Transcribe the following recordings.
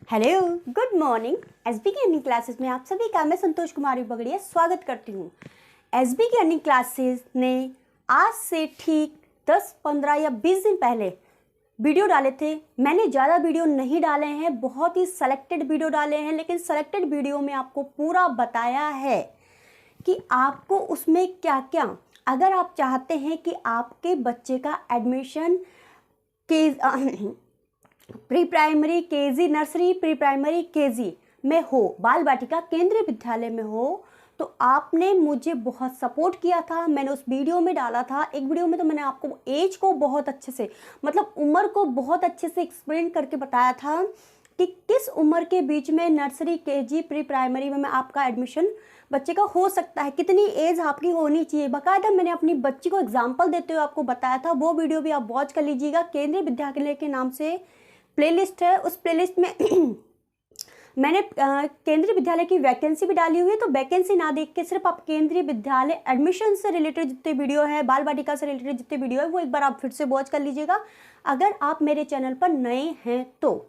Hello, good morning. SB की earning classes में आप सभी का मैं संतोष कुमारी बगड़िया स्वागत करती हूँ। एसबी की अर्निंग क्लासेस ने आज से ठीक 10, 15 या 20 दिन पहले वीडियो डाले थे। मैंने ज़्यादा वीडियो नहीं डाले हैं, बहुत ही सेलेक्टेड वीडियो डाले हैं, लेकिन सेलेक्टेड वीडियो में आपको पूरा बताया है कि आपको उसमें क्या क्या, अगर आप चाहते हैं कि आपके बच्चे का एडमिशन के pre primary KG, nursery, pre primary KG में हो, बाल बाटिका केंद्रीय विद्यालय में हो, तो आपने मुझे बहुत सपोर्ट किया था। मैंने उस वीडियो में डाला था, एक वीडियो में तो मैंने आपको एज को बहुत अच्छे से, मतलब उम्र को बहुत अच्छे से एक्सप्लेन करके बताया था कि किस उम्र के बीच में नर्सरी, केजी, प्री प्राइमरी में आपका एडमिशन बच्चे का हो सकता है, कितनी एज आपकी होनी चाहिए। बाकायदा मैंने अपनी बच्ची को एग्जाम्पल देते हुए आपको बताया था। वो वीडियो भी आप वॉच कर लीजिएगा। केंद्रीय विद्यालय के नाम से प्लेलिस्ट है, उस प्लेलिस्ट में मैंने केंद्रीय विद्यालय की वैकेंसी भी डाली हुई है। तो वैकेंसी ना देख के सिर्फ आप केंद्रीय विद्यालय एडमिशन से रिलेटेड जितने वीडियो है, बाल बाटिका से रिलेटेड जितने वीडियो है, वो एक बार आप फिर से वॉच कर लीजिएगा अगर आप मेरे चैनल पर नए हैं तो।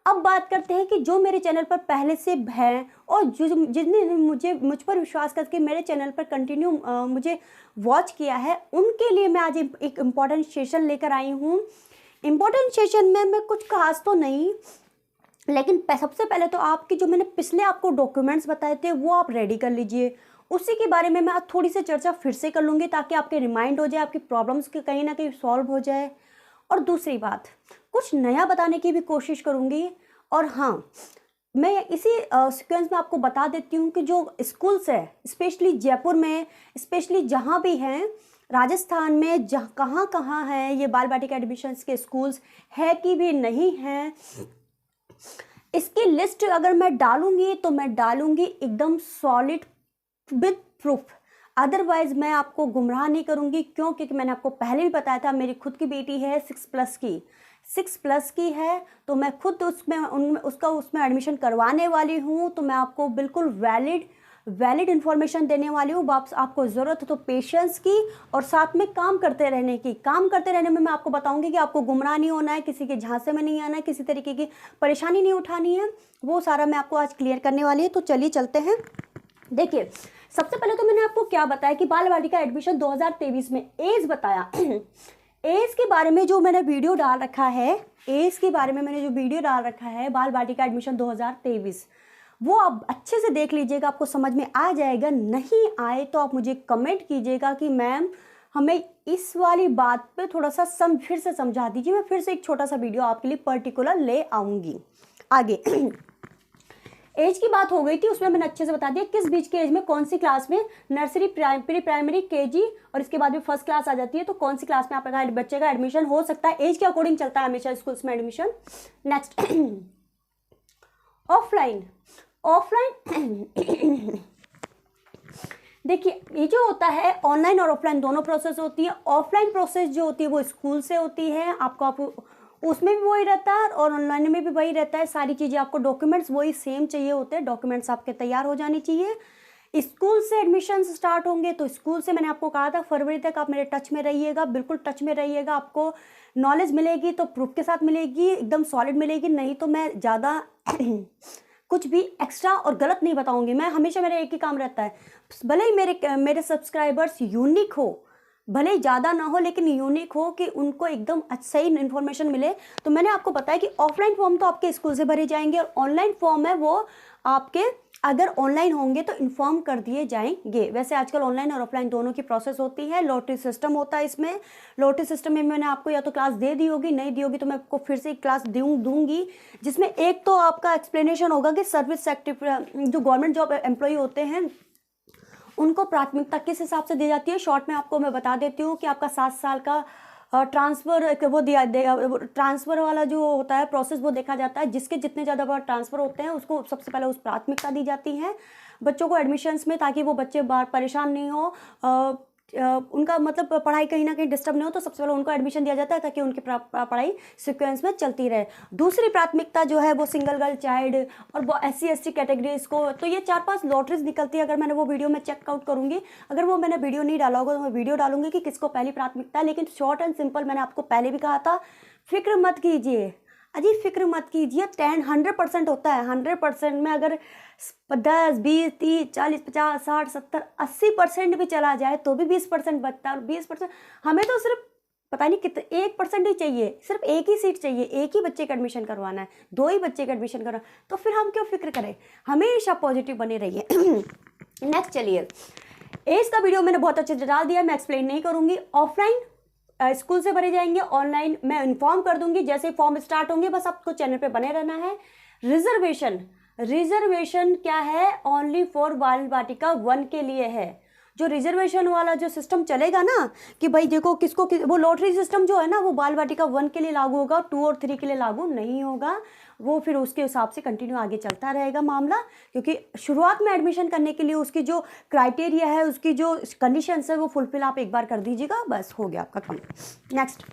अब बात करते हैं कि जो मेरे चैनल पर पहले से हैं और जिसने मुझ पर विश्वास करके मेरे चैनल पर कंटिन्यू मुझे वॉच किया है, उनके लिए मैं आज एक इम्पॉर्टेंट सेशन लेकर आई हूँ। इम्पोर्टेंट सेशन में मैं कुछ खास तो नहीं, लेकिन सबसे पहले तो आपकी जो मैंने पिछले आपको डॉक्यूमेंट्स बताए थे वो आप रेडी कर लीजिए। उसी के बारे में मैं आज थोड़ी सी चर्चा फिर से कर लूँगी ताकि आपके रिमाइंड हो जाए, आपकी प्रॉब्लम्स के कहीं ना कहीं सॉल्व हो जाए। और दूसरी बात, कुछ नया बताने की भी कोशिश करूँगी। और हाँ, मैं इसी सीक्वेंस में आपको बता देती हूँ कि जो स्कूल्स है, स्पेशली जयपुर में, स्पेशली जहाँ भी हैं, राजस्थान में जहाँ कहाँ कहाँ हैं ये बाल बाटिका एडमिशन्स के स्कूल्स है कि भी नहीं हैं, इसकी लिस्ट अगर मैं डालूंगी तो मैं डालूंगी एकदम सॉलिड विद प्रूफ। अदरवाइज मैं आपको गुमराह नहीं करूंगी, क्योंकि मैंने आपको पहले भी बताया था मेरी खुद की बेटी है 6+ की है, तो मैं खुद उसमें एडमिशन करवाने वाली हूँ। तो मैं आपको बिल्कुल वैलिड इन्फॉर्मेशन देने वाली हूँ। आपको ज़रूरत है तो पेशेंस की और साथ में काम करते रहने की। काम करते रहने में मैं आपको बताऊंगी कि आपको गुमराह नहीं होना है, किसी के झांसे में नहीं आना है, किसी तरीके की परेशानी नहीं उठानी है, वो सारा मैं आपको आज क्लियर करने वाली है। तो चलिए चलते हैं। देखिए, सबसे पहले तो मैंने आपको क्या बताया कि बाल बाटिका एडमिशन 2023 में एज बताया। एज के बारे में जो मैंने वीडियो डाल रखा है, एज के बारे में मैंने जो वीडियो डाल रखा है बाल बाटिका एडमिशन 2023, वो आप अच्छे से देख लीजिएगा, आपको समझ में आ जाएगा। नहीं आए तो आप मुझे कमेंट कीजिएगा कि मैम हमें इस वाली बात पे थोड़ा सा फिर से समझा दीजिए। मैं फिर से एक छोटा सा वीडियो आपके लिए पर्टिकुलर ले आऊँगी। आगे एज की बात हो गई थी, उसमें मैंने अच्छे से बता दिया किस बीच के एज में कौन सी क्लास में नर्सरी, प्री प्राइमरी, केजी और इसके बाद में फर्स्ट क्लास आ जाती है, तो कौन सी क्लास में आपका बच्चे का एडमिशन हो सकता है। एज के अकॉर्डिंग चलता है हमेशा स्कूल्स में एडमिशन। नेक्स्ट, ऑफलाइन देखिए, ये जो होता है ऑनलाइन और ऑफलाइन दोनों प्रोसेस होती है। ऑफलाइन प्रोसेस जो होती है वो स्कूल से होती है, आपको उसमें भी वही रहता है और ऑनलाइन में भी वही रहता है। सारी चीज़ें आपको डॉक्यूमेंट्स वही सेम चाहिए होते हैं, डॉक्यूमेंट्स आपके तैयार हो जानी चाहिए। स्कूल से एडमिशन स्टार्ट होंगे तो स्कूल से मैंने आपको कहा था फरवरी तक आप मेरे टच में रहिएगा, बिल्कुल टच में रहिएगा। आपको नॉलेज मिलेगी तो प्रूफ के साथ मिलेगी, एकदम सॉलिड मिलेगी, नहीं तो मैं ज़्यादा कुछ भी एक्स्ट्रा और गलत नहीं बताऊंगी। मैं हमेशा, मेरा एक ही काम रहता है, भले ही मेरे सब्सक्राइबर्स यूनिक हो, भले ही ज़्यादा ना हो, लेकिन यूनिक हो कि उनको एकदम सही इन्फॉर्मेशन मिले। तो मैंने आपको बताया कि ऑफलाइन फॉर्म तो आपके स्कूल से भरे जाएंगे और ऑनलाइन फॉर्म है वो आपके अगर ऑनलाइन होंगे तो इन्फॉर्म कर दिए जाएंगे। वैसे आजकल ऑनलाइन और ऑफलाइन दोनों की प्रोसेस होती है। लॉटरी सिस्टम होता है इसमें। लॉटरी सिस्टम में मैंने आपको या तो क्लास दे दी होगी, नहीं दी होगी तो मैं आपको फिर से एक क्लास दूंगी, जिसमें एक तो आपका एक्सप्लेनेशन होगा कि सर्विस सेक्टर जो गवर्नमेंट जॉब एम्प्लॉय होते हैं उनको प्राथमिकता किस हिसाब से दी जाती है। शॉर्ट में आपको मैं बता देती हूँ कि आपका 7 साल का ट्रांसफ़र वो ट्रांसफ़र वाला जो होता है प्रोसेस वो देखा जाता है। जिसके जितने ज़्यादा बार ट्रांसफ़र होते हैं उसको सबसे पहले उस प्राथमिकता दी जाती है बच्चों को एडमिशन्स में, ताकि वो बच्चे बार परेशान नहीं हो, उनका मतलब पढ़ाई कहीं ना कहीं डिस्टर्ब नहीं हो। तो सबसे पहले उनको एडमिशन दिया जाता है ताकि उनकी पढ़ाई सीक्वेंस में चलती रहे। दूसरी प्राथमिकता जो है वो सिंगल गर्ल चाइल्ड और वो SC/ST कैटेगरीज को, तो ये 4-5 लॉटरीज निकलती है। अगर मैंने वो वीडियो में चेकआउट करूँगी, अगर वो मैंने वीडियो नहीं डाला होगा तो मैं वीडियो डालूंगी कि किसको पहली प्राथमिकता है। लेकिन शॉर्ट एंड सिंपल मैंने आपको पहले भी कहा था फिक्र मत कीजिए। अजी फिक्र मत कीजिए, 100% होता है। 100% में अगर 10, 20, 30, 40, 50, 60, 70, 80% भी चला जाए तो भी 20% बचता है। और 20% हमें तो सिर्फ पता नहीं कितने 1% ही चाहिए, सिर्फ एक ही सीट चाहिए, एक ही बच्चे का एडमिशन करवाना है, 2 ही बच्चे का एडमिशन करवाना, तो फिर हम क्यों फिक्र करें। हमेशा पॉजिटिव बने रहिए। नेक्स्ट चलिए, एज का वीडियो मैंने बहुत अच्छे से डाल दिया, मैं एक्सप्लेन नहीं करूंगी। ऑफलाइन स्कूल से भरे जाएंगे, ऑनलाइन मैं इन्फॉर्म कर दूंगी जैसे फॉर्म स्टार्ट होंगे, बस आपको चैनल पे बने रहना है। रिजर्वेशन क्या है, ओनली फॉर बाल वाटिका 1 के लिए है। जो रिजर्वेशन वाला जो सिस्टम चलेगा ना कि भाई देखो किसको वो लॉटरी सिस्टम जो है ना, वो बाल वाटिका 1 के लिए लागू होगा, 2 और 3 के लिए लागू नहीं होगा। वो फिर उसके हिसाब से कंटिन्यू आगे चलता रहेगा मामला, क्योंकि शुरुआत में एडमिशन करने के लिए उसकी जो क्राइटेरिया है, उसकी जो कंडीशंस है वो फुलफिल आप एक बार कर दीजिएगा, बस हो गया आपका काम। नेक्स्ट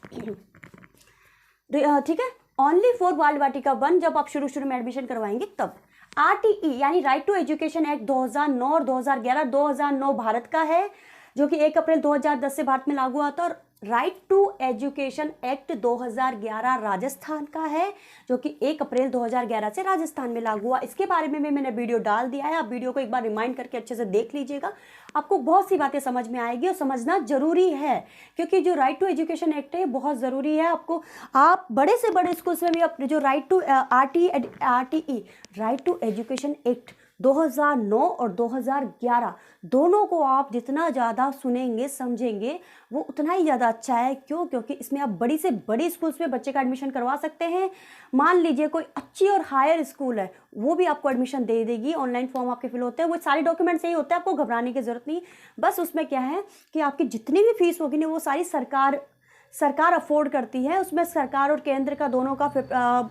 ठीक है, ओनली फॉर बाल वाटिका 1 जब आप शुरू में एडमिशन करवाएंगे तब। RTE यानी राइट टू एजुकेशन एक्ट 2009 और 2011, 2009 भारत का है जो कि 1 अप्रैल 2010 से भारत में लागू हुआ था, और right to education act 2011 Rajasthan का है जो कि 1 अप्रैल 2011 से राजस्थान में लागू हुआ। इसके बारे में मैंने वीडियो डाल दिया है, आप वीडियो को एक बार रिमाइंड करके अच्छे से देख लीजिएगा, आपको बहुत सी बातें समझ में आएगी और समझना जरूरी है, क्योंकि जो राइट टू एजुकेशन एक्ट है बहुत ज़रूरी है आपको। आप बड़े से बड़े स्कूल्स में भी अपने जो right to RTE right to education act 2009 और 2011 दोनों को आप जितना ज़्यादा सुनेंगे समझेंगे वो उतना ही ज़्यादा अच्छा है। क्यों? क्योंकि इसमें आप बड़ी से बड़ी स्कूल्स में बच्चे का एडमिशन करवा सकते हैं। मान लीजिए कोई अच्छी और हायर स्कूल है, वो भी आपको एडमिशन दे देगी। ऑनलाइन फॉर्म आपके फिल होते हैं, वो सारे डॉक्यूमेंट्स यही होते हैं, आपको घबराने की ज़रूरत नहीं। बस उसमें क्या है कि आपकी जितनी भी फीस होगी ना वो सारी सरकार अफोर्ड करती है। उसमें सरकार और केंद्र का दोनों का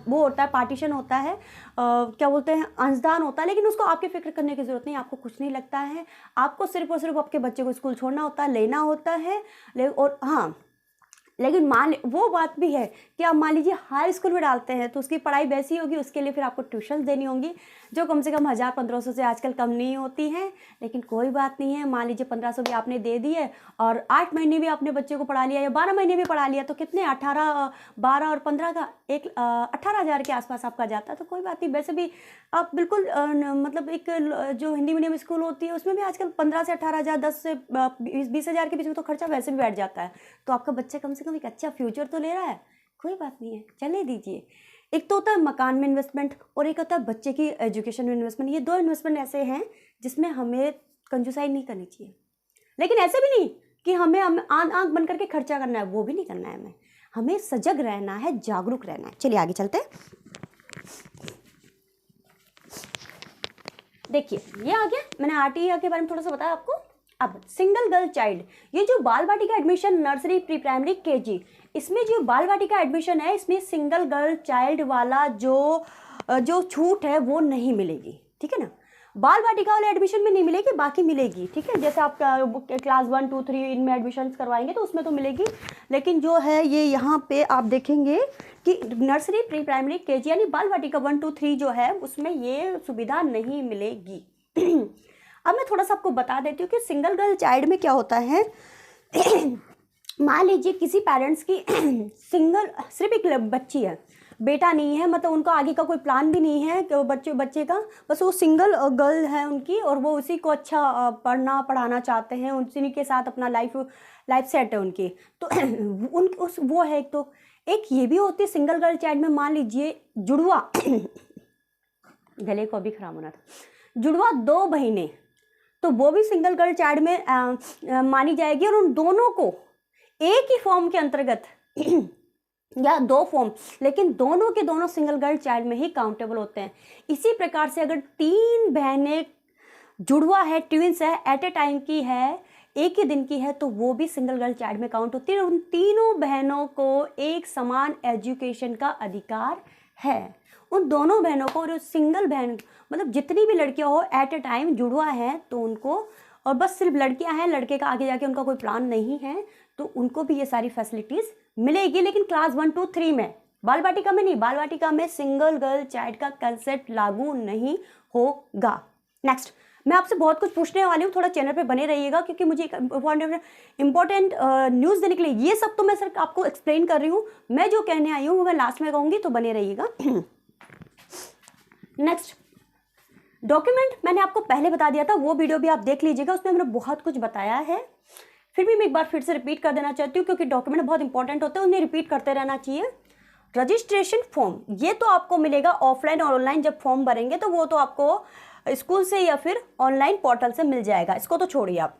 वो होता है, पार्टीशन होता है, क्या बोलते हैं, अंशदान होता है। लेकिन उसको आपकी फिक्र करने की ज़रूरत नहीं, आपको कुछ नहीं लगता है, आपको सिर्फ और सिर्फ आपके बच्चे को स्कूल छोड़ना होता है, लेना होता है। और हाँ, लेकिन वो बात भी है कि आप मान लीजिए हाई स्कूल में डालते हैं तो उसकी पढ़ाई वैसी होगी, उसके लिए फिर आपको ट्यूशन देनी होंगी जो कम से कम 1000-1500 से आजकल कम नहीं होती हैं। लेकिन कोई बात नहीं है, मान लीजिए 1500 भी आपने दे दिए और 8 महीने भी आपने बच्चे को पढ़ा लिया या 12 महीने भी पढ़ा लिया, तो कितने 12 और 15 का 18,000 के आसपास आपका जाता है। तो कोई बात नहीं, वैसे भी आप बिल्कुल मतलब एक जो हिंदी मीडियम स्कूल होती है उसमें भी आजकल 15 से 18,000, 10 से 20,000 के बीच में तो खर्चा वैसे भी बैठ जाता है। तो आपका बच्चा कम से कम एक अच्छा फ्यूचर तो ले रहा है, कोई बात नहीं है, चले दीजिए। एक तो होता है मकान में इन्वेस्टमेंट और एक होता है बच्चे की एजुकेशन में इन्वेस्टमेंट। ये 2 इन्वेस्टमेंट ऐसे हैं जिसमें हमें कंजूसाई नहीं करनी चाहिए, लेकिन ऐसे भी नहीं कि हमें आंख बंद करके खर्चा करना है, वो भी नहीं करना है। हमें सजग रहना है, जागरूक रहना है। चलिए आगे चलते हैं। देखिए ये आ गया, मैंने RTE के बारे में थोड़ा सा बताया आपको। अब सिंगल गर्ल चाइल्ड, ये जो बाल वाटिका admission nursery, pre primary, KG, इसमें जो बाल वाटिका एडमिशन है इसमें सिंगल गर्ल चाइल्ड वाला जो छूट है वो नहीं मिलेगी, ठीक है ना। बाल वाटिका वाले एडमिशन में नहीं मिलेगी, बाकी मिलेगी, ठीक है। जैसे आप क्लास 1, 2, 3 इनमें एडमिशन करवाएंगे तो उसमें तो मिलेगी, लेकिन जो है ये यहाँ पे आप देखेंगे कि नर्सरी, प्री प्राइमरी, KG यानी बाल वाटिका 1, 2, 3 जो है उसमें ये सुविधा नहीं मिलेगी। अब मैं थोड़ा सा आपको बता देती हूँ कि सिंगल गर्ल चाइल्ड में क्या होता है। मान लीजिए किसी पेरेंट्स की सिर्फ एक बच्ची है, बेटा नहीं है, मतलब उनका आगे का कोई प्लान भी नहीं है कि वो बच्चे का, बस वो सिंगल गर्ल है उनकी और वो उसी को अच्छा पढ़ाना चाहते हैं, उसी के साथ अपना लाइफ सेट है उनकी। तो वो है एक ये भी होती है सिंगल गर्ल चाइल्ड में। मान लीजिए जुड़वा गले को अभी खराब होना था, जुड़वा 2 बहनें, तो वो भी सिंगल गर्ल चाइल्ड में मानी जाएगी और उन दोनों को एक ही फॉर्म के अंतर्गत या 2 फॉर्म, लेकिन दोनों के दोनों सिंगल गर्ल चाइल्ड में ही काउंटेबल होते हैं। इसी प्रकार से अगर 3 बहनें जुड़वा है, ट्विंस है, एट ए टाइम की है, एक ही दिन की है, तो वो भी सिंगल गर्ल चाइल्ड में काउंट होती है। उन तीनों बहनों को एक समान एजुकेशन का अधिकार है। उन दोनों बहनों को, और सिंगल बहन मतलब जितनी भी लड़कियां हो एट ए टाइम जुड़वा है तो उनको, और बस सिर्फ लड़कियां हैं, लड़के का आगे जाके उनका कोई प्लान नहीं है, तो उनको भी ये सारी फैसिलिटीज़ मिलेगी। लेकिन क्लास 1, 2, 3 में, बाल वाटिका में नहीं, बाल वाटिका में सिंगल गर्ल चाइल्ड का कंसेप्ट लागू नहीं होगा। नेक्स्ट, मैं आपसे बहुत कुछ पूछने वाली हूँ, थोड़ा चैनल पे बने रहिएगा क्योंकि मुझे एक इम्पोर्टेंट न्यूज़ देने के लिए, ये सब तो मैं सिर्फ आपको एक्सप्लेन कर रही हूँ, मैं जो कहने आई हूँ वो मैं लास्ट में कहूँगी, तो बने रहिएगा। नेक्स्ट डॉक्यूमेंट मैंने आपको पहले बता दिया था, वो वीडियो भी आप देख लीजिएगा, उसमें मैंने बहुत कुछ बताया है। फिर भी मैं एक बार फिर से रिपीट कर देना चाहती हूँ क्योंकि डॉक्यूमेंट बहुत इंपॉर्टेंट होते हैं, उन्हें रिपीट करते रहना चाहिए। रजिस्ट्रेशन फॉर्म, ये तो आपको मिलेगा ऑफलाइन और ऑनलाइन, जब फॉर्म भरेंगे तो वो तो आपको स्कूल से या फिर ऑनलाइन पोर्टल से मिल जाएगा, इसको तो छोड़िए आप।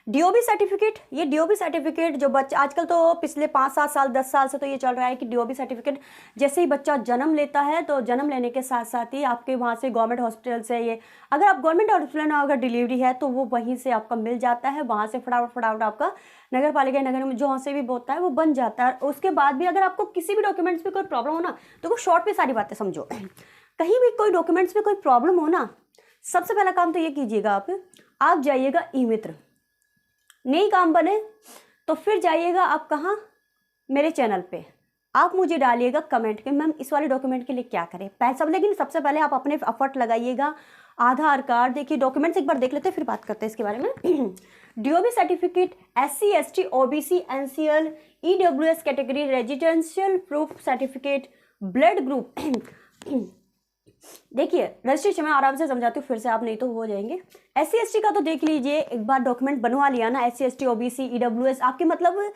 डीओबी सर्टिफिकेट, ये डीओबी सर्टिफिकेट जो बच्चा आजकल तो पिछले 5-7 साल 10 साल से तो ये चल रहा है कि डीओबी सर्टिफिकेट जैसे ही बच्चा जन्म लेता है तो जन्म लेने के साथ साथ ही आपके वहाँ से गवर्नमेंट हॉस्पिटल से, ये अगर आप गवर्नमेंट हॉस्पिटल में अगर डिलीवरी है तो वो वहीं से आपका मिल जाता है, वहाँ से फटाफट आपका नगर पालिका नगर में जहाँ से भी होता है वो बन जाता है। उसके बाद भी अगर आपको किसी भी डॉक्यूमेंट्स में कोई प्रॉब्लम हो ना, तो वो शॉर्ट में सारी बातें समझो। कहीं भी कोई डॉक्यूमेंट्स में कोई प्रॉब्लम हो ना, सबसे पहला काम तो ये कीजिएगा, आप जाइएगा ई मित्र, नहीं काम बने तो फिर जाइएगा आप कहाँ, मेरे चैनल पे आप मुझे डालिएगा कमेंट के मैम इस वाले डॉक्यूमेंट के लिए क्या करें सब, लेकिन सबसे पहले आप अपने एफर्ट लगाइएगा। आधार कार्ड देखिए, डॉक्यूमेंट्स एक बार देख लेते हैं फिर बात करते हैं इसके बारे में। DOB certificate, SC ST OBC NCL EWS category, residential proof certificate, blood group. देखिए रजिस्ट्रेशन में आराम से समझाती हूँ फिर से, आप नहीं तो हो जाएंगे। SC ST का तो देख लीजिए, एक बार डॉक्यूमेंट बनवा लिया ना, SC ST OBC EWS आपके मतलब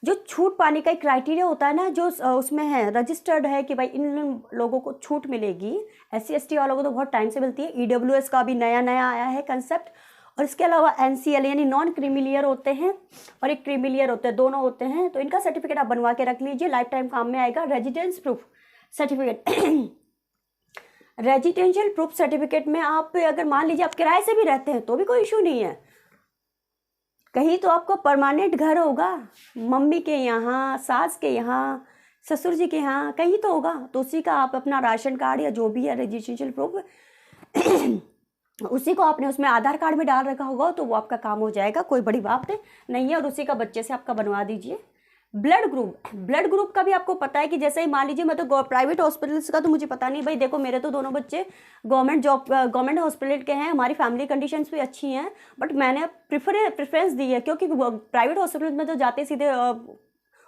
जो छूट पाने का एक क्राइटेरिया होता है ना, जो उसमें है रजिस्टर्ड है कि भाई इन लोगों को छूट मिलेगी। SC ST वालों को तो बहुत टाइम से मिलती है। EWS का भी नया आया है कंसेप्ट, और इसके अलावा NCL यानी नॉन क्रीमिलियर होते हैं और एक क्रीमिलियर होते हैं, दोनों होते हैं, तो इनका सर्टिफिकेट आप बनवा के रख लीजिए, लाइफ टाइम काम में आएगा। Residence proof certificate, residential proof certificate में आप अगर मान लीजिए आप किराए से भी रहते हैं तो भी कोई इशू नहीं है, कहीं तो आपको परमानेंट घर होगा, मम्मी के यहाँ, सास के यहाँ, ससुर जी के यहाँ, कहीं तो होगा, तो उसी का आप अपना राशन कार्ड या जो भी है रजिस्ट्रेशन प्रूफ उसी को आपने उसमें आधार कार्ड में डाल रखा होगा तो वो आपका काम हो जाएगा, कोई बड़ी बात नहीं है, और उसी का बच्चे से आपका बनवा दीजिए। ब्लड ग्रुप का भी आपको पता है कि जैसे ही मान लीजिए मैं तो प्राइवेट हॉस्पिटल्स का तो मुझे पता नहीं भाई, देखो मेरे तो दोनों बच्चे गवर्नमेंट हॉस्पिटल के हैं, हमारी फैमिली कंडीशंस भी अच्छी हैं, बट मैंने प्रेफरेंस दी है क्योंकि प्राइवेट हॉस्पिटल में तो जाते सीधे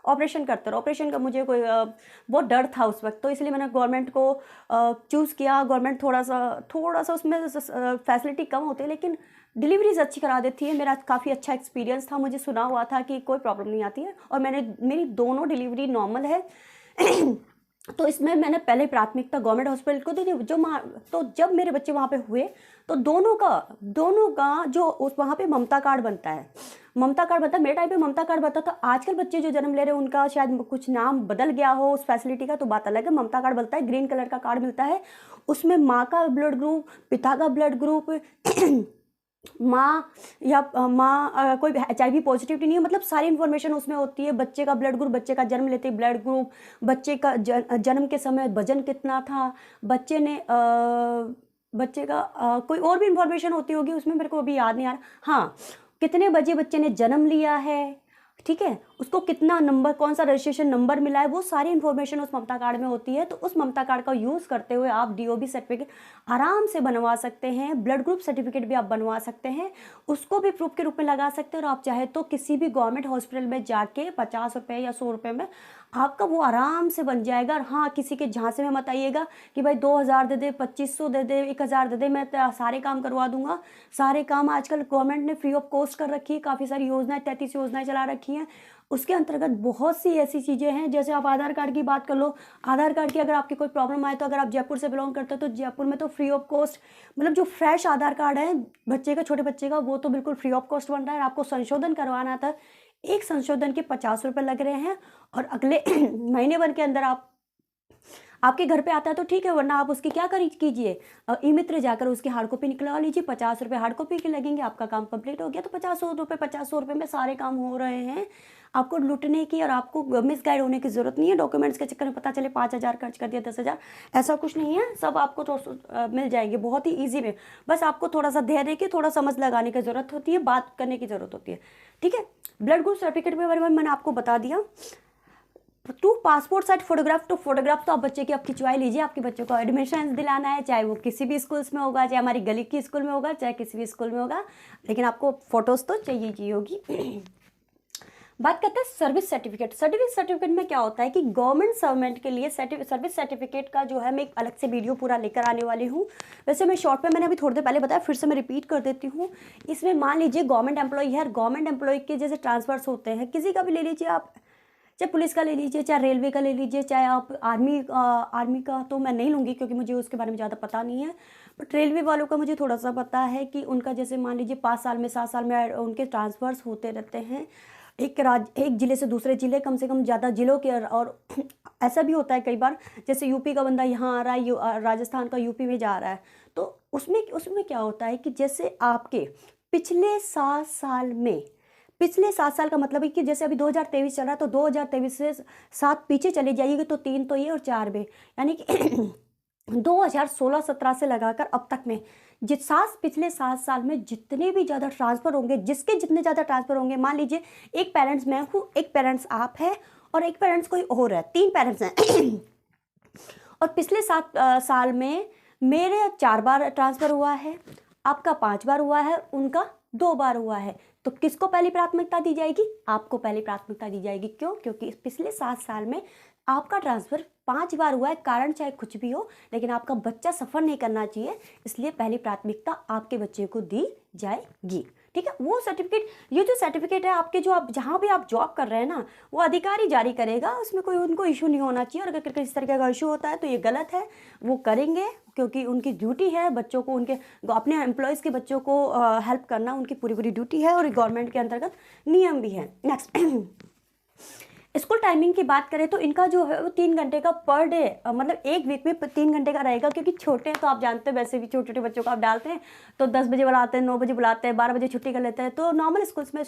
ऑपरेशन करते रहो, ऑपरेशन का मुझे कोई बहुत डर था उस वक्त, तो इसलिए मैंने गवर्नमेंट को चूज़ किया। गवर्नमेंट थोड़ा सा उसमें फैसिलिटी कम होती है लेकिन डिलीवरीज अच्छी करा देती है। मेरा काफ़ी अच्छा एक्सपीरियंस था, मुझे सुना हुआ था कि कोई प्रॉब्लम नहीं आती है, और मेरी दोनों डिलीवरी नॉर्मल है। तो इसमें मैंने पहले प्राथमिकता गवर्नमेंट हॉस्पिटल को दी थी। तो जब मेरे बच्चे वहाँ पे हुए तो दोनों का जो उस वहाँ पे ममता कार्ड बनता है, मेरे टाइम पे ममता कार्ड बनता था। आजकल बच्चे जो जन्म ले रहे हैं उनका शायद कुछ नाम बदल गया हो उस फैसिलिटी का, तो बात अलग है। ममता कार्ड बनता है, ग्रीन कलर का कार्ड मिलता है, उसमें माँ का ब्लड ग्रुप, पिता का ब्लड ग्रुप, कोई HIV पॉजिटिव नहीं है, मतलब सारी इन्फॉर्मेशन उसमें होती है। बच्चे का ब्लड ग्रुप, बच्चे का जन्म लेते ब्लड ग्रुप, बच्चे का जन्म के समय वजन कितना था, बच्चे का कोई और भी इन्फॉर्मेशन होती होगी उसमें, मेरे को अभी याद नहीं आ रहा। हाँ, कितने बजे बच्चे ने जन्म लिया है, ठीक है, उसको कितना नंबर, कौन सा रजिस्ट्रेशन नंबर मिला है, वो सारी इन्फॉर्मेशन उस ममता कार्ड में होती है। तो उस ममता कार्ड का यूज़ करते हुए आप DOB सर्टिफिकेट आराम से बनवा सकते हैं। ब्लड ग्रुप सर्टिफिकेट भी आप बनवा सकते हैं, उसको भी प्रूफ के रूप में लगा सकते हैं। और आप चाहे तो किसी भी गवर्नमेंट हॉस्पिटल में जाके 50 रुपये या 100 रुपये में आपका वो आराम से बन जाएगा। और हाँ, किसी के झांसे में मत आइएगा कि भाई 2000 दे दे, 2500 दे दे, 1000 दे दे, मैं सारे काम करवा दूंगा। सारे काम आजकल गवर्नमेंट ने फ्री ऑफ कॉस्ट कर रखी है, काफ़ी सारी योजनाएं, 33 योजनाएं चला रखी हैं। उसके अंतर्गत बहुत सी ऐसी चीज़ें हैं, जैसे आप आधार कार्ड की बात कर लो। आधार कार्ड की अगर आपकी कोई प्रॉब्लम आए तो अगर आप जयपुर से बिलोंग करते हो तो जयपुर में तो फ्री ऑफ कॉस्ट, मतलब जो फ्रेश आधार कार्ड है बच्चे का, छोटे बच्चे का, वो तो बिल्कुल फ्री ऑफ कॉस्ट बन रहा है। आपको संशोधन करवाना था, एक संशोधन के 50 रुपये लग रहे हैं, और अगले महीने भर के अंदर आपके घर पे आता है तो ठीक है, वरना आप उसकी क्या कीजिए, ई मित्र जाकर उसकी हार्ड कॉपी निकलवा लीजिए। 50 रुपये हार्ड कॉपी के लगेंगे, आपका काम कंप्लीट हो गया। तो 50 रुपये में सारे काम हो रहे हैं। आपको लुटने की और आपको मिसगाइड होने की ज़रूरत नहीं है। डॉक्यूमेंट्स के चक्कर में पता चले 5000 खर्च कर दिया, 10,000, ऐसा कुछ नहीं है। सब आपको तो मिल जाएंगे बहुत ही ईजी में। बस आपको थोड़ा सा धैर्य की, थोड़ा समझ लगाने की ज़रूरत होती है, बात करने की ज़रूरत होती है, ठीक है। ब्लड ग्रुप सर्टिफिकेट के बारे में मैंने आपको बता दिया। टू पासपोर्ट साइज फोटोग्राफ, तो फोटोग्राफ तो आप बच्चे की आप खिंचवाई लीजिए। आपके बच्चों को एडमिशन दिलाना है, चाहे वो किसी भी स्कूल्स में होगा, चाहे हमारी गली की स्कूल में होगा, चाहे किसी भी स्कूल में होगा, लेकिन आपको फ़ोटोज़ तो चाहिए ही होगी। बात करते हैं सर्विस सर्टिफिकेट। सर्टिफिकेट में क्या होता है कि गवर्नमेंट सर्वेंट के लिए सर्विस सर्टिफिकेट का जो है मैं एक अलग से वीडियो पूरा लेकर आने वाली हूँ। वैसे मैं शॉर्ट में मैंने अभी थोड़ी देर पहले बताया, फिर से मैं रिपीट कर देती हूँ। इसमें मान लीजिए गवर्नमेंट एम्प्लॉय है, गवर्नमेंट एम्प्लॉय के जैसे ट्रांसफर्स होते हैं, किसी का भी ले लीजिए आप, चाहे पुलिस का ले लीजिए, चाहे रेलवे का ले लीजिए, चाहे आप आर्मी का तो मैं नहीं लूँगी क्योंकि मुझे उसके बारे में ज़्यादा पता नहीं है, बट रेलवे वालों का मुझे थोड़ा सा पता है कि उनका जैसे मान लीजिए 5 साल में 7 साल में उनके ट्रांसफ़र्स होते रहते हैं एक ज़िले से दूसरे ज़िले, कम से कम ज़्यादा ज़िलों के, और ऐसा भी होता है कई बार जैसे यूपी का बंदा यहाँ आ रहा है, राजस्थान का यूपी में जा रहा है, तो उसमें क्या होता है कि जैसे आपके पिछले 7 साल का मतलब है कि जैसे अभी 2023 चल रहा है, तो 2023 से 7 पीछे चले जाइएगा तो 3 तो ये और 4 बे, यानी कि 2016-17 से लगाकर अब तक में पिछले 7 साल में जितने भी ज़्यादा ट्रांसफ़र होंगे, जिसके जितने ज़्यादा ट्रांसफ़र होंगे, मान लीजिए एक पेरेंट्स मैं हूँ, एक पेरेंट्स आप है और एक पेरेंट्स कोई और है, 3 पेरेंट्स हैं और पिछले 7 साल में मेरे 4 बार ट्रांसफ़र हुआ है, आपका 5 बार हुआ है, उनका 2 बार हुआ है, तो किसको पहली प्राथमिकता दी जाएगी? आपको पहली प्राथमिकता दी जाएगी। क्यों? क्योंकि पिछले 7 साल में आपका ट्रांसफ़र 5 बार हुआ है, कारण चाहे कुछ भी हो, लेकिन आपका बच्चा सफ़र नहीं करना चाहिए, इसलिए पहली प्राथमिकता आपके बच्चे को दी जाएगी। ठीक है, वो सर्टिफिकेट, ये जो सर्टिफिकेट है आपके, जो आप जहाँ भी आप जॉब कर रहे हैं ना, वो अधिकारी जारी करेगा, उसमें कोई उनको इशू नहीं होना चाहिए, और अगर किसी तरीके का इशू होता है तो ये गलत है, वो करेंगे क्योंकि उनकी ड्यूटी है बच्चों को, उनके अपने एम्प्लॉयज़ के बच्चों को हेल्प करना उनकी पूरी ड्यूटी है, और गवर्नमेंट के अंतर्गत नियम भी है। नेक्स्ट, स्कूल टाइमिंग की बात करें तो इनका जो है वो 3 घंटे का पर डे, मतलब एक वीक में 3 घंटे का रहेगा, क्योंकि छोटे हैं तो आप जानते हैं, वैसे भी छोटे छोटे बच्चों को आप डालते हैं तो 10 बजे बुलाते हैं, 9 बजे बुलाते हैं, 12 बजे छुट्टी कर लेते हैं, तो नॉर्मल स्कूल्स में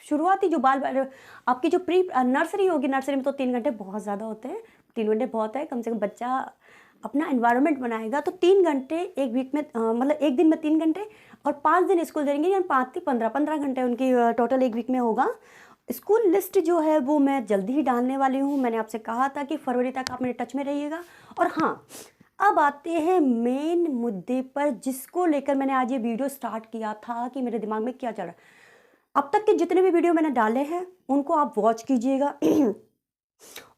शुरुआती जो आपकी जो प्री नर्सरी होगी, नर्सरी में तो 3 घंटे बहुत ज़्यादा होते हैं, 3 घंटे बहुत है, कम से कम बच्चा अपना इन्वायरमेंट बनाएगा, तो 3 घंटे एक वीक में, मतलब एक दिन में 3 घंटे और 5 दिन स्कूल देंगे, यानी 15 घंटे उनकी टोटल एक वीक में होगा। स्कूल लिस्ट जो है वो मैं जल्दी ही डालने वाली हूँ, मैंने आपसे कहा था कि फरवरी तक आप मेरे टच में रहिएगा। और हाँ, अब आते हैं मेन मुद्दे पर, जिसको लेकर मैंने आज ये वीडियो स्टार्ट किया था कि मेरे दिमाग में क्या चल रहा है। अब तक के जितने भी वीडियो मैंने डाले हैं उनको आप वॉच कीजिएगा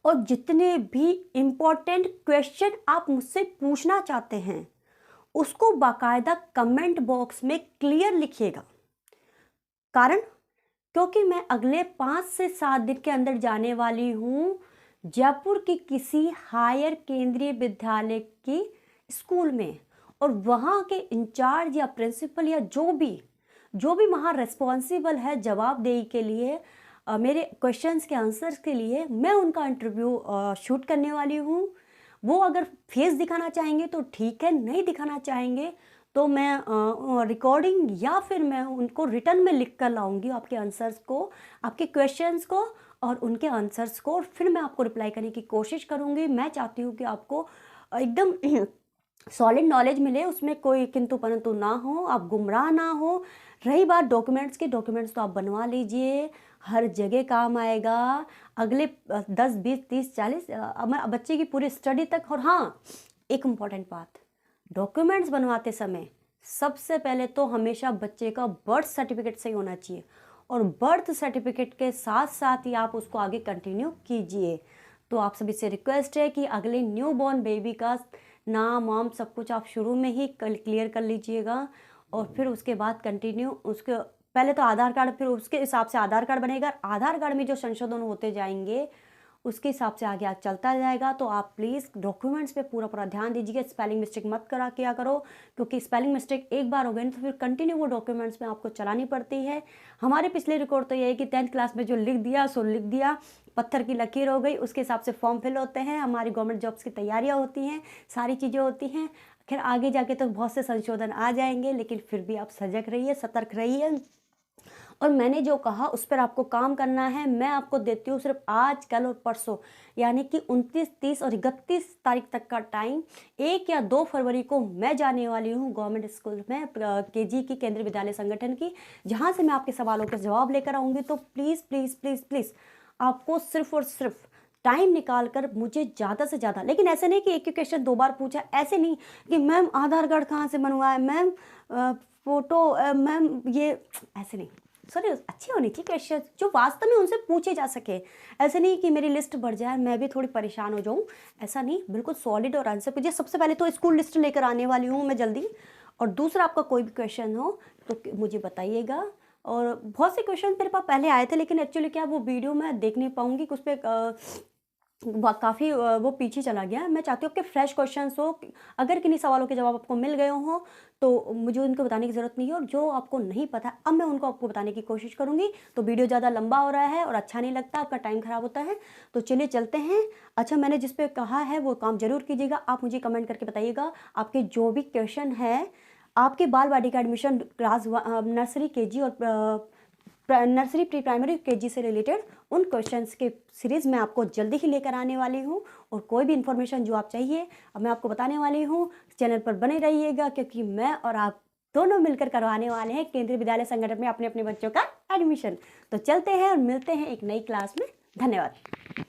और जितने भी इम्पोर्टेंट क्वेश्चन आप मुझसे पूछना चाहते हैं उसको बाकायदा कमेंट बॉक्स में क्लियर लिखिएगा। कारण, क्योंकि मैं अगले 5 से 7 दिन के अंदर जाने वाली हूँ जयपुर की किसी हायर केंद्रीय विद्यालय की स्कूल में, और वहाँ के इंचार्ज या प्रिंसिपल या जो भी वहाँ रिस्पॉन्सिबल है जवाबदेही के लिए, मेरे क्वेश्चंस के आंसर्स के लिए, मैं उनका इंटरव्यू शूट करने वाली हूँ। वो अगर फेस दिखाना चाहेंगे तो ठीक है, नहीं दिखाना चाहेंगे तो मैं रिकॉर्डिंग या फिर मैं उनको रिटर्न में लिख कर लाऊंगी, आपके आंसर्स को, आपके क्वेश्चंस को और उनके आंसर्स को, और फिर मैं आपको रिप्लाई करने की कोशिश करूंगी। मैं चाहती हूँ कि आपको एकदम सॉलिड नॉलेज मिले, उसमें कोई किंतु परंतु ना हो, आप गुमराह ना हो। रही बात डॉक्यूमेंट्स की, डॉक्यूमेंट्स तो आप बनवा लीजिए, हर जगह काम आएगा अगले 10, 20, 30, 40 बच्चे की पूरी स्टडी तक। और हाँ, एक इम्पॉर्टेंट बात, डॉक्यूमेंट्स बनवाते समय सबसे पहले तो हमेशा बच्चे का बर्थ सर्टिफिकेट सही होना चाहिए, और बर्थ सर्टिफिकेट के साथ साथ ही आप उसको आगे कंटिन्यू कीजिए। तो आप सभी से रिक्वेस्ट है कि अगले न्यू बॉर्न बेबी का नाम वाम सब कुछ आप शुरू में ही क्लियर कर लीजिएगा, और फिर उसके बाद कंटिन्यू उसके पहले तो आधार कार्ड, फिर उसके हिसाब से आधार कार्ड बनेगा, आधार कार्ड में जो संशोधन होते जाएंगे उसके हिसाब से आगे चलता जाएगा। तो आप प्लीज़ डॉक्यूमेंट्स पे पूरा ध्यान दीजिए, स्पेलिंग मिस्टेक मत किया करो, क्योंकि स्पेलिंग मिस्टेक एक बार हो गई तो फिर कंटिन्यू वो डॉक्यूमेंट्स में आपको चलानी पड़ती है। हमारे पिछले रिकॉर्ड तो ये है कि 10th क्लास में जो लिख दिया, पत्थर की लकीर हो गई, उसके हिसाब से फॉर्म फिल होते हैं, हमारी गवर्नमेंट जॉब्स की तैयारियाँ होती हैं, सारी चीज़ें होती हैं। खैर आगे जाके तो बहुत से संशोधन आ जाएंगे, लेकिन फिर भी आप सजग रहिए, सतर्क रहिए, और मैंने जो कहा उस पर आपको काम करना है। मैं आपको देती हूँ सिर्फ आज, कल और परसों, यानी कि 29, 30 और 31 तारीख तक का टाइम। 1 या 2 फरवरी को मैं जाने वाली हूँ गवर्नमेंट स्कूल में, केजी की, केंद्रीय विद्यालय संगठन की, जहाँ से मैं आपके सवालों के जवाब लेकर आऊँगी। तो प्लीज़ प्लीज़ प्लीज़ प्लीज़ आपको सिर्फ और सिर्फ टाइम निकाल कर मुझे ज़्यादा से ज़्यादा, लेकिन ऐसे नहीं कि एक ही क्वेश्चन 2 बार पूछा, ऐसे नहीं कि मैम आधार कार्ड कहाँ से बनवाए, मैम फ़ोटो, मैम ये, ऐसे नहीं। सॉरी, अच्छे होने चाहिए क्वेश्चन जो वास्तव में उनसे पूछे जा सके। ऐसे नहीं कि मेरी लिस्ट बढ़ जाए, मैं भी थोड़ी परेशान हो जाऊँ, ऐसा नहीं। बिल्कुल सॉलिड और आंसर पूछिए। सबसे पहले तो स्कूल लिस्ट लेकर आने वाली हूँ मैं जल्दी, और दूसरा आपका कोई भी क्वेश्चन हो तो मुझे बताइएगा। और बहुत से क्वेश्चन मेरे पास पहले आए थे, लेकिन एक्चुअली क्या वो वीडियो मैं देख नहीं पाऊँगी, उस पर काफ़ी वो पीछे चला गया। मैं चाहती हूँ आपके फ्रेश क्वेश्चंस हो, अगर किन्हीं सवालों के जवाब आपको मिल गए हों तो मुझे उनको बताने की ज़रूरत नहीं है, और जो आपको नहीं पता अब मैं उनको आपको बताने की कोशिश करूँगी। तो वीडियो ज़्यादा लंबा हो रहा है और अच्छा नहीं लगता, आपका टाइम ख़राब होता है। तो चलिए चलते हैं। अच्छा, मैंने जिस पे कहा है वो काम ज़रूर कीजिएगा। आप मुझे कमेंट करके बताइएगा आपके जो भी क्वेश्चन है, आपके बाल वाटिका एडमिशन क्लास नर्सरी, केजी और नर्सरी, प्री प्राइमरी, केजी से रिलेटेड उन क्वेश्चंस के सीरीज़ मैं आपको जल्दी ही लेकर आने वाली हूँ। और कोई भी इन्फॉर्मेशन जो आप चाहिए अब मैं आपको बताने वाली हूँ। चैनल पर बने रहिएगा, क्योंकि मैं और आप दोनों मिलकर करवाने वाले हैं केंद्रीय विद्यालय संगठन में अपने अपने बच्चों का एडमिशन। तो चलते हैं और मिलते हैं एक नई क्लास में। धन्यवाद।